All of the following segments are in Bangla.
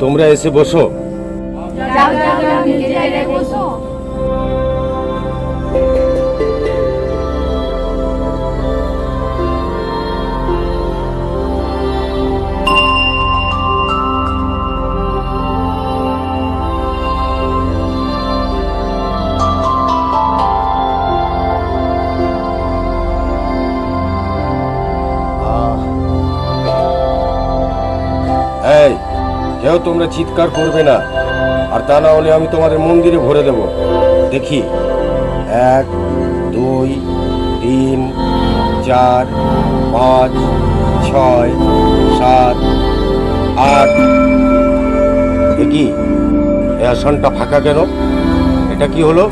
তোমরা এসে বসো। এই কেউ তোমরা চিৎকার করবে না, আর তা না হলে আমি তোমাদের মন্দিরে ভরে দেব। দেখি 1 2 3 4 5 6 7 8। দেখি এই আসনটা ফাঁকা কেন? এটা কি হলো?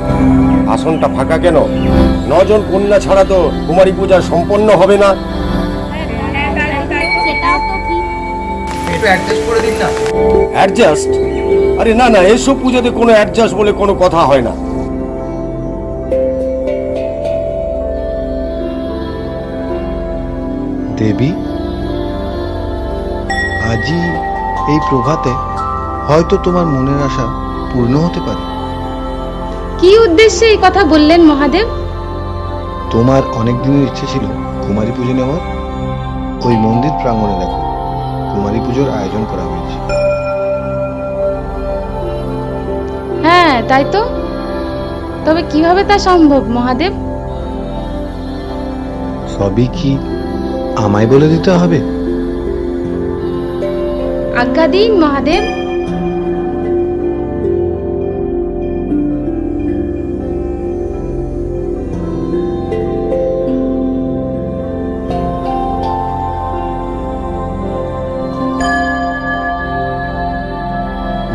আসনটা ফাঁকা কেন? 9 জন কন্যা ছাড়া তো কুমারী পূজা সম্পন্ন হবে না। অ্যাডজাস্ট? আরে না না, এসব পূজাতে কোনো অ্যাডজাস্ট বলে কোনো কথা হয় না। দেবী, আজই এই প্রভাতে হয়তো তোমার মনের আশা পূর্ণ হতে পারে। কি উদ্দেশ্যে এই কথা বললেন মহাদেব? তোমার অনেক দিনের ইচ্ছে ছিল কুমারী পুজো নেওয়ার। ওই মন্দির প্রাঙ্গণে দেখো, কুমারী পুজোর আয়োজন করা হয়েছে। হ্যাঁ তাই তো, তবে কিভাবে তা সম্ভব মহাদেব? সবই কি আমায় বলে দিতে হবে? আজ্ঞা দিন মহাদেব।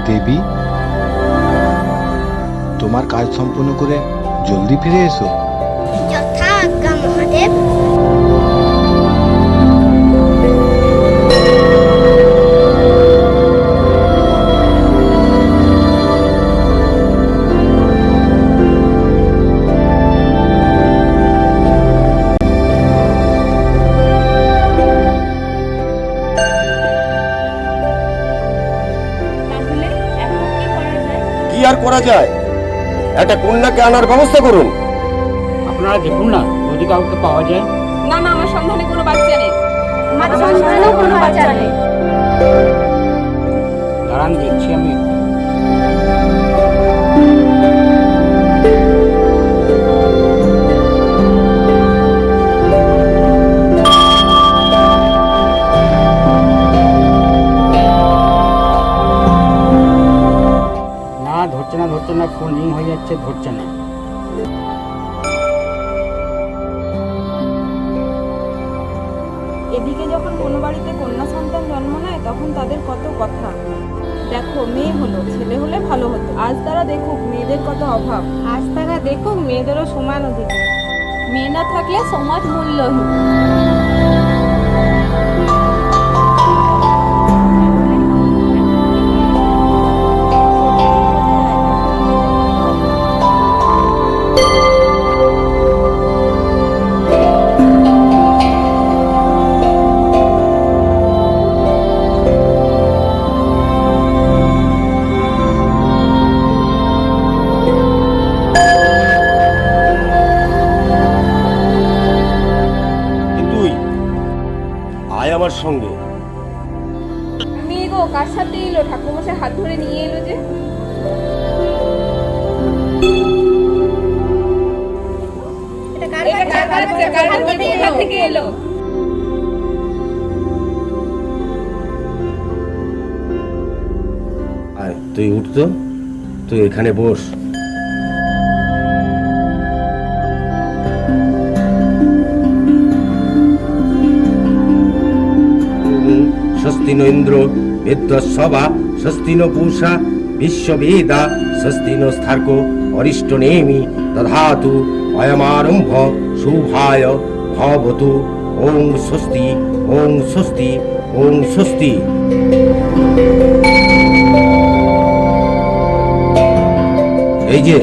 দেবী, তোমার কাজ সম্পন্ন করে জলদি ফিরে এসো। যথা আজ্ঞা মহাদেব। কি আর করা যায়? একটা কন্যাকে আনার ব্যবস্থা করুন। আপনারা দেখুন না, যদি কাউকে পাওয়া যায়। না না, আমার সন্ধানে কোনো বাচ্চা নেই। আমার সন্ধানেও কোনো বাচ্চা নেই। দাঁড়ান, দেখছি আমি। ধরছে না, ফোন রিং হয়ে যাচ্ছে, ধরছে না। এদিকে যখন কোনো বাড়িতে কন্যা সন্তান জন্ম নেয় তখন তাদের কত কথা। দেখো, মেয়ে হলো, ছেলে হলে ভালো হতো। আজ তারা দেখুক মেয়েদের কত অভাব। আজ তারা দেখুক মেয়েদেরও সমান অধিকার। মেয়ে না থাকলে সমাজ মূল্যহীন। আমার সঙ্গে। মেয়ে গো, কার সাথে এলো? ঠাকুরমশাই হাত ধরে নিয়ে এলো যে। এটা থেকে এলো? তুই উঠতো, তুই এখানে বস। স্বস্তি নো ইন্দ্র বিদ্বৎসভা স্বস্তি নো পূষা বিশ্ববেদা স্বস্তি নো স্থর্কো অরিষ্ট নেমি দধাতু অয়মারম্ভ শুভায় ভবতু ওং স্বস্তি ওং স্বস্তি ওং স্বস্তি। এই যে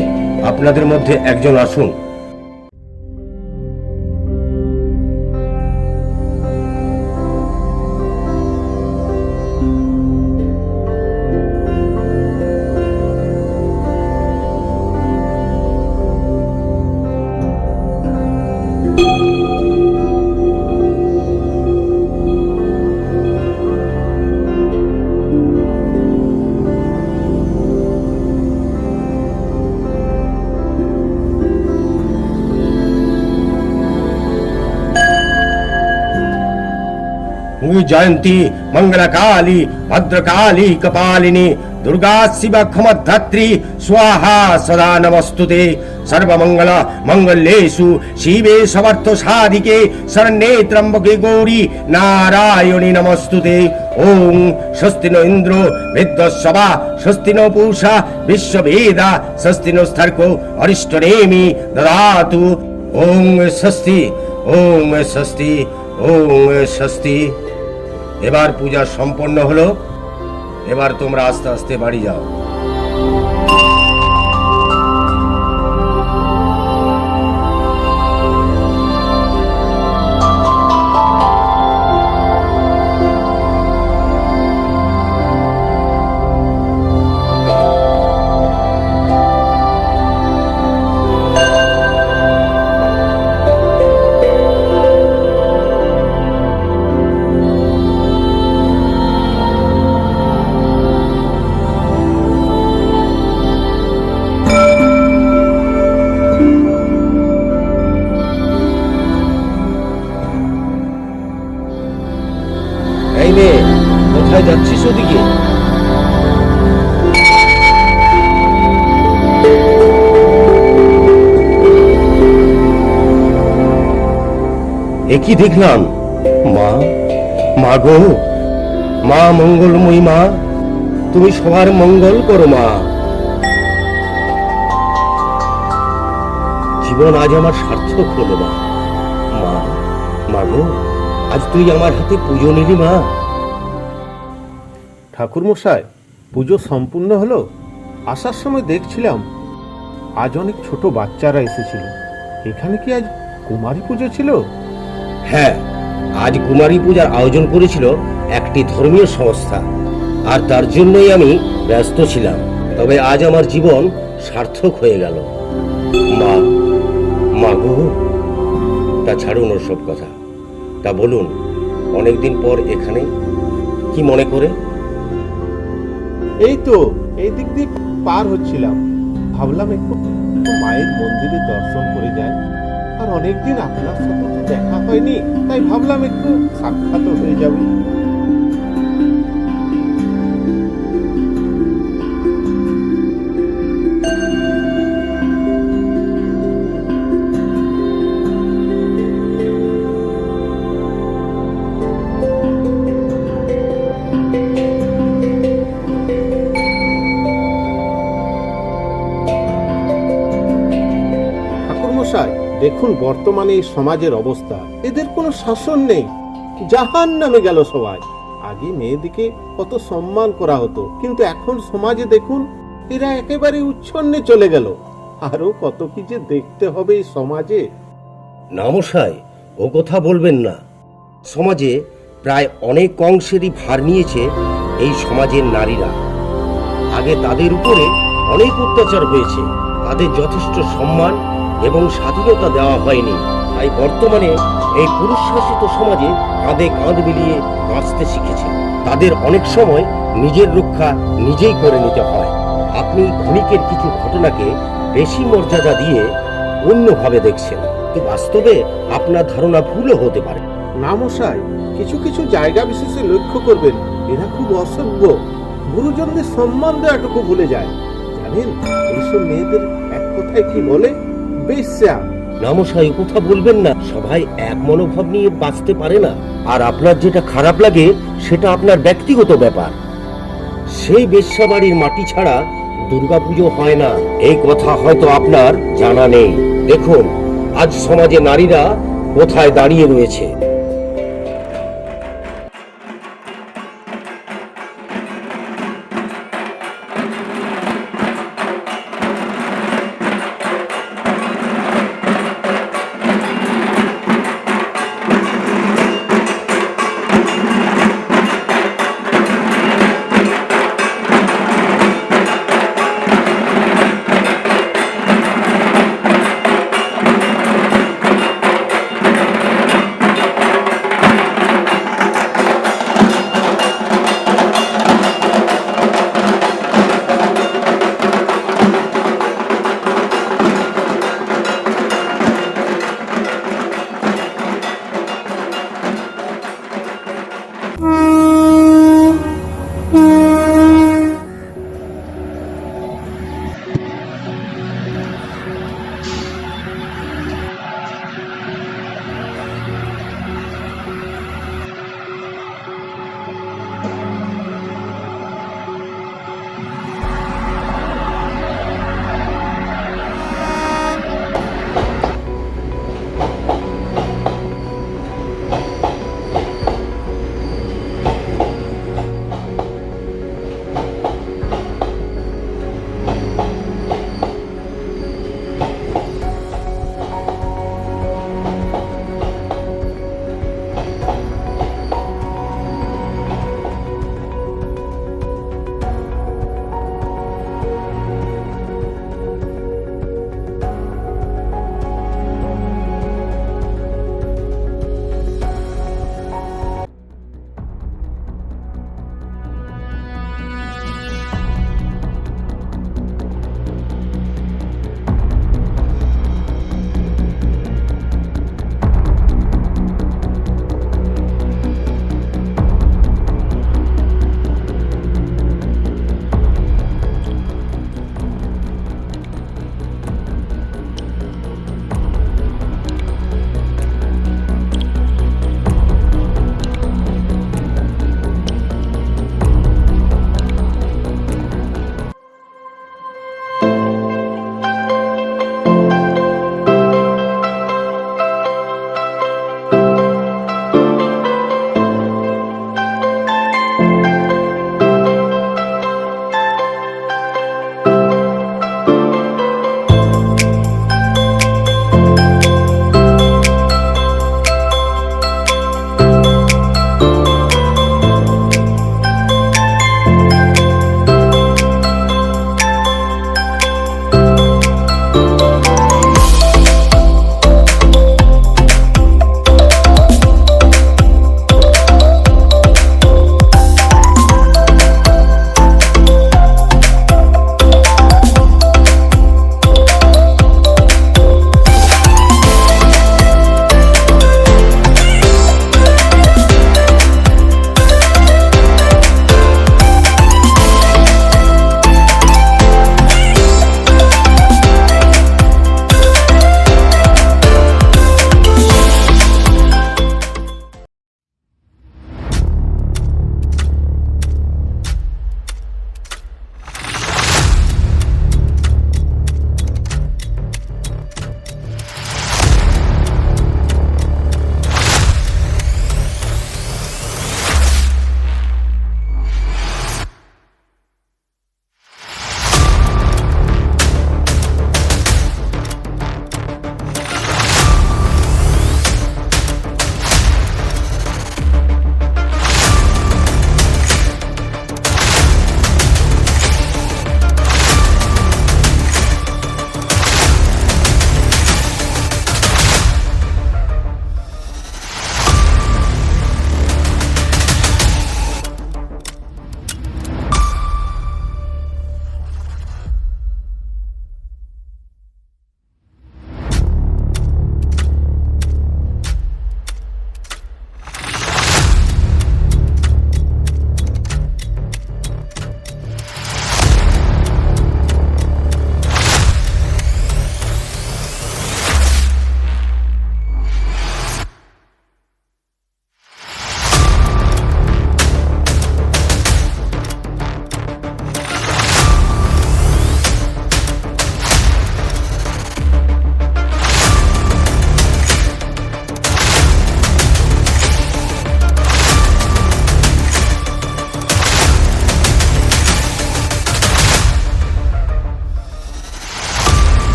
আপনাদের মধ্যে একজন আসুন। जयंती मंगलकाली भद्रकाली कपालिनी दुर्गा शिवा क्षमधात्री स्वाहा सदा नमस्तुते। सर्वमंगल मंगलेषु शिवे सर्वार्थ साधिके शरण्ये त्र्यंबके गौरी नारायणी नमस्तुते। ओम स्वस्ति नो इंद्रो विद्वत्सभा स्वस्ति नो पूषा विश्ववेदा स्वस्ति नो स्थर्को अरिष्टनेमि ददातु। ओम स्वस्ति ओम स्वस्ति ओम स्वस्ति। এবার পূজা সম্পন্ন হলো, এবার তোমরা আস্তে আস্তে বাড়ি যাও। কোথায় যাচ্ছিস ওদিকে? একই দেখলাম, মা মা গো, মা মঙ্গলময়ী মা, তুমি সবার মঙ্গল করো মা। জীবন আজ আমার সার্থক হলো মা। মা মা গো, আজ তুই আমার হাতে পুজো নিলি মা। ঠাকুরমশাই, পুজো সম্পূর্ণ হলো। আসার সময় দেখছিলাম আজ অনেক ছোট বাচ্চারা এসেছিল। এখানে কি আজ কুমারী পুজো ছিল? হ্যাঁ, আজ কুমারী পূজার আয়োজন করেছিল একটি ধর্মীয় সংস্থা, আর তার জন্যই আমি ব্যস্ত ছিলাম। তবে আজ আমার জীবন সার্থক হয়ে গেল মা। মা গো, তা ছাড়ুন ওর সব কথা, তা বলুন অনেকদিন পর এখানে কি মনে করে? এই তো এই দিক দিয়ে পার হচ্ছিলাম, ভাবলাম একটু মায়ের মন্দিরে দর্শন করে যাই। আর অনেকদিন আপনার সাথে তো দেখা হয়নি, তাই ভাবলাম একটু সাক্ষাৎ হয়ে যাবে। দেখুন বর্তমানে এই সমাজের অবস্থা, এদের কোনো শাসন নেই, জাহান নামে গেল সবাই। আগে মেয়েদিকে কত সম্মান করা হতো, কিন্তু এখন সমাজে দেখুন এরা একেবারে উচ্ছন্নে চলে গেল। আরো কত কি যে দেখতে হবে এই সমাজে। না মশাই, ও কথা বলবেন না। সমাজে প্রায় অনেক অংশেরই ভার নিয়েছে এই সমাজের নারীরা। আগে তাদের উপরে অনেক অত্যাচার হয়েছে, তাদের যথেষ্ট সম্মান এবং স্বাধীনতা দেওয়া হয়নি। তাই বর্তমানে এই পুরুষ শাসিত সমাজে কাঁধে কাঁধ মিলিয়ে বাঁচতে শিখেছে। তাদের অনেক সময় নিজের রক্ষা নিজেই করে নিতে হয়। আপনি ক্ষণিকের কিছু ঘটনাকে বেশি মর্যাদা দিয়ে অন্যভাবে দেখছেন, কিন্তু বাস্তবে আপনার ধারণা ভুলও হতে পারে। না মশাই, কিছু কিছু জায়গা বিশেষে লক্ষ্য করবেন, এরা খুব অসভ্য, গুরুজনদের সম্মান দেওয়াটুকু ভুলে যায়। জানেন, এইসব মেয়েদের এক কথায় কি বলে? বেশ্যা। না মশাই, কথা বলবেন না। সবাই এক মনোভাব নিয়ে বাঁচতে পারে না। আর আপনার যেটা খারাপ লাগে সেটা আপনার ব্যক্তিগত ব্যাপার। সেই বেশ্যাবাড়ির মাটি ছাড়া দুর্গাপুজো হয় না, এই কথা হয়তো আপনার জানা নেই। দেখুন আজ সমাজে নারীরা কোথায় দাঁড়িয়ে রয়েছে।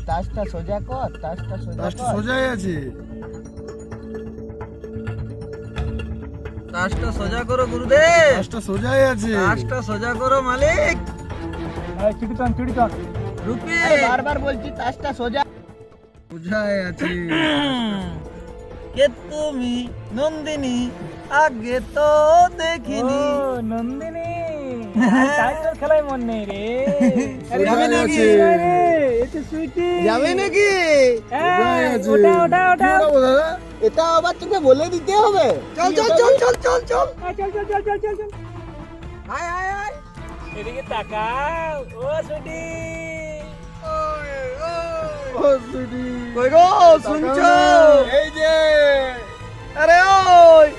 তাসটা সোজা কর, তাসটা সোজা তাসটা কর। সোজাই আছে। তাসটা সোজা করো গুরুদেব, তাসটা সোজাই আছে। তাসটা সোজা করো মালিক। চিড়িতন রুপি বারবার বলছি তাসটা সোজা। সোজাই আছে। কে তুমি? নন্দিনী, আগে তো দেখিনি। নন্দিনী টাইটেল খেলায় মন নেই রে। যাবে নাকি? এটা সুইটি যাবে নাকি? সোজাই আছে। ওটা ওটা কি ওটা ওঠাবো দাদা? এটা আবার তোকে বলে দিতে হবে। চল চল চল চল চল চল। চল চল চল চল চল চল আয় আয় আয়। এদিকে তাকাও ও সুইটি। ও সুইটি। কই গো শুনছো? এই যে। আরে ওই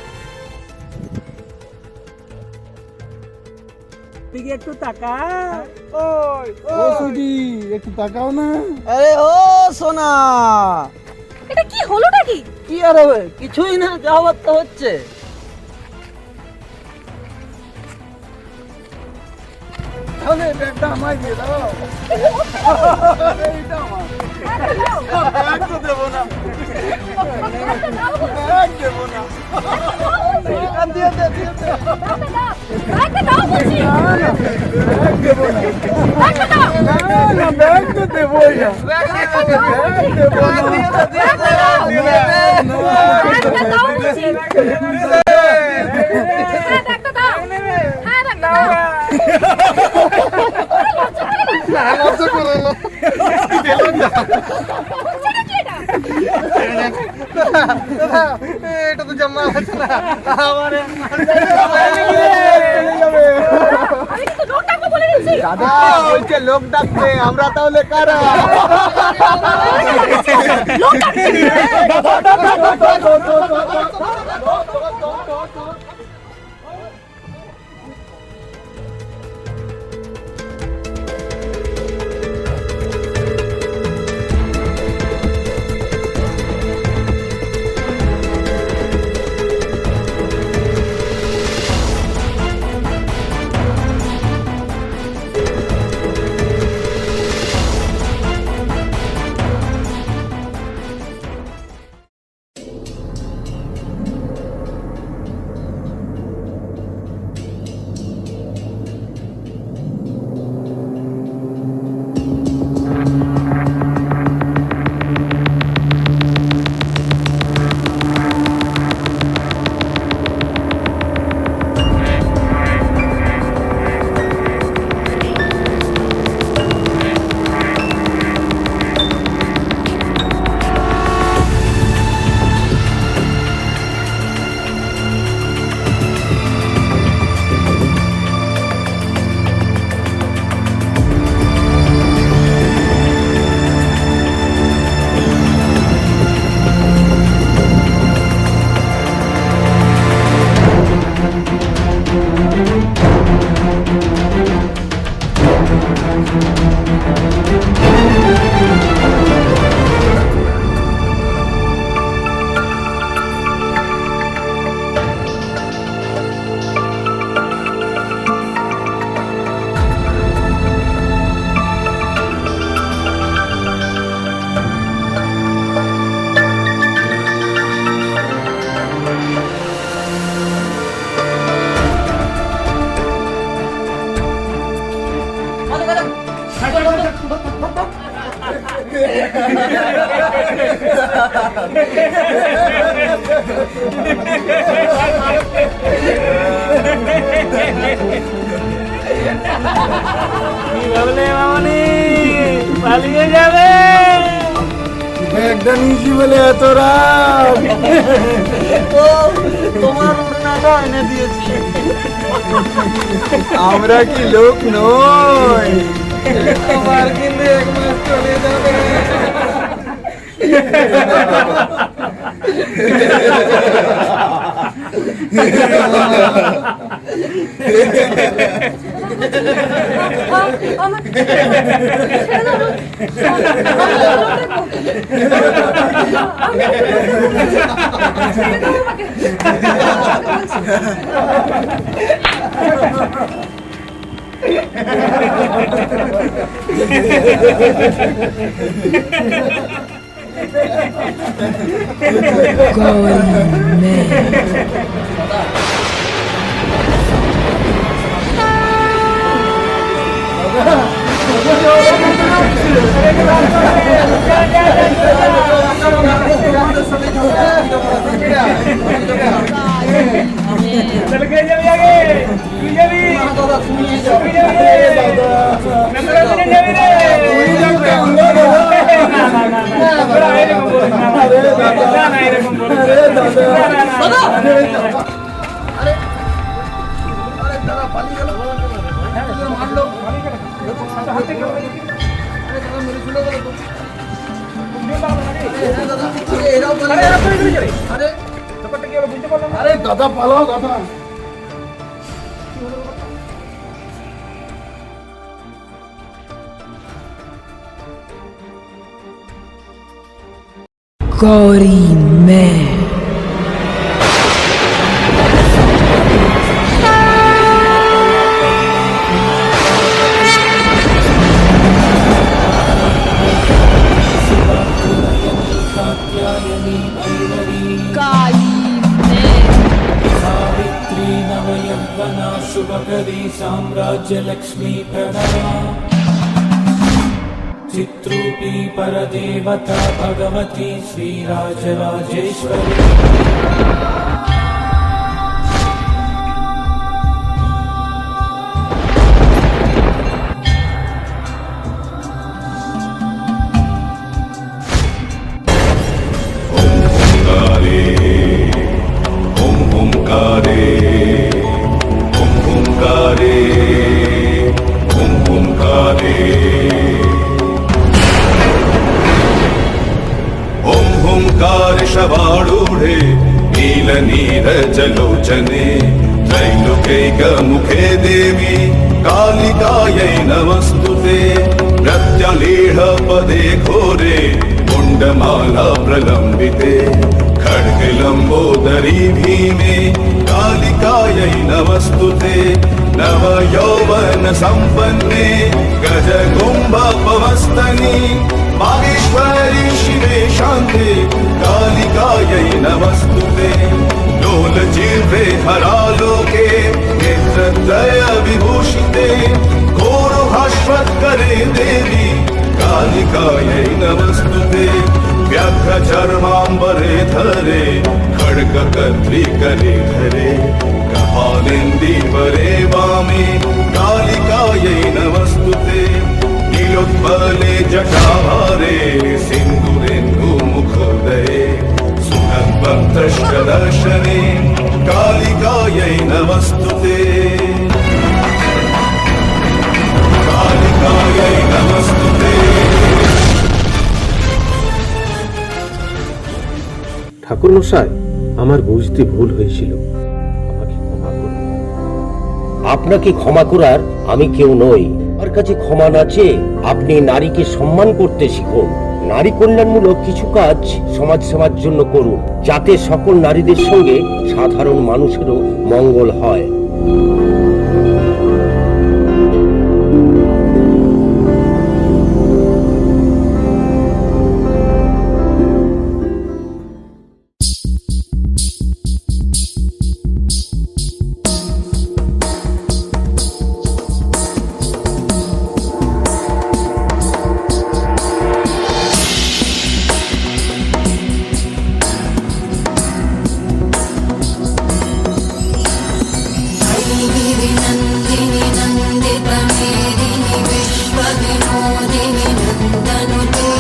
এদিকে একটু তাকাও। ওই ও সুইটি, একটু তাকাও না। আরে ও সোনা, এটা কি হলোটা কি? কি আর হবে? কিছুই না, যা হবার তো হচ্ছে। তাহলে ব্যাগটা আমায় দিয়ে দাও। এইটা আমার। ব্যাগ তো দেবো না। ব্যাগ দেবো না। দিয়ে দে, দিয়ে দে। ব্যাগটা দাও বলছি। ব্যাগ দেবো না। ব্যাগটা দাও। না, ব্যাগ তো দেবোই না। ব্যাগ দেবো না। ব্যাগটা দাও। ব্যাগটা দাও বলছি। হ্যাঁ, ব্যাগটা দাও। হ্যাঁ, ব্যাগটা দাও। লজ্জা করে না। সেটা কি এটা? এটা তো জামা আছে না। আমারে আমি কিন্তু লোক ডাকবো বলে দিচ্ছি। দাদা বলছে লোক ডাকতে, আমরা তাহলে কারা? লোক ডাকছি। কি ভাবলে মামনি পালিয়ে যাবে? ব্যাগটা নিয়েছি বলে এত রাত। তোমার উড়নাটা এনে দিয়েছি। আমরা কি লোক নই? তোমার কিন্তু 1 মাস চলে যাবে। আমাকে আরে দাদা পালাও দাদা। Gaudy man. साम्राज्य लक्ष्मी प्रणवा चित्रूपी परदेवता भगवती श्रीराजराजेश्वरी शवाडूढे नीलनीरजलोचने त्रैलोक्यैकमुखे देवी कालिकायै नमस्तुते प्रत्यलीढपदे घोरे कुण्डमाला प्रलम्बिते खड्गलम्बोदरी भीमे कालिकायै नमस्तुते नवयौवन सम्पन्ने गजकुम्भपवस्तनि मागेश्वरी शिवे शान्ते कालिकायै नमस्तुते लोलजिह्वे हरालोके नेत्रत्रय विभूषिते घोरहाश्वत्करे देवी कालिकायै नमस्तुते व्याघ्रचर्माम्बरे धरे खड्गकर्त्री करे धरे कपालेन्दीवरे वामे कालिकायै नमस्तुते नीलोत्पले जटाभारे सिन्दूरेन्दुमुखोदये सुगन्धदर्शने कालिकायै नमस्तुते कालिकायै नमस्तुते। ঠাকুর মশাই, আমার বুঝতে ভুল হয়েছিল, আমাকে ক্ষমা করুন। আপনাকে ক্ষমা করার আমি কেউ নই। আমার কাছে ক্ষমা না চেয়ে আপনি নারীকে সম্মান করতে শিখুন। নারী কল্যাণমূলক কিছু কাজ সমাজ সেবার জন্য করুন, যাতে সকল নারীদের সঙ্গে সাধারণ মানুষেরও মঙ্গল হয়। विश्वविनोदिनि नन्दनुते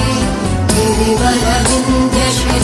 गिरिवरविन्द्यश्री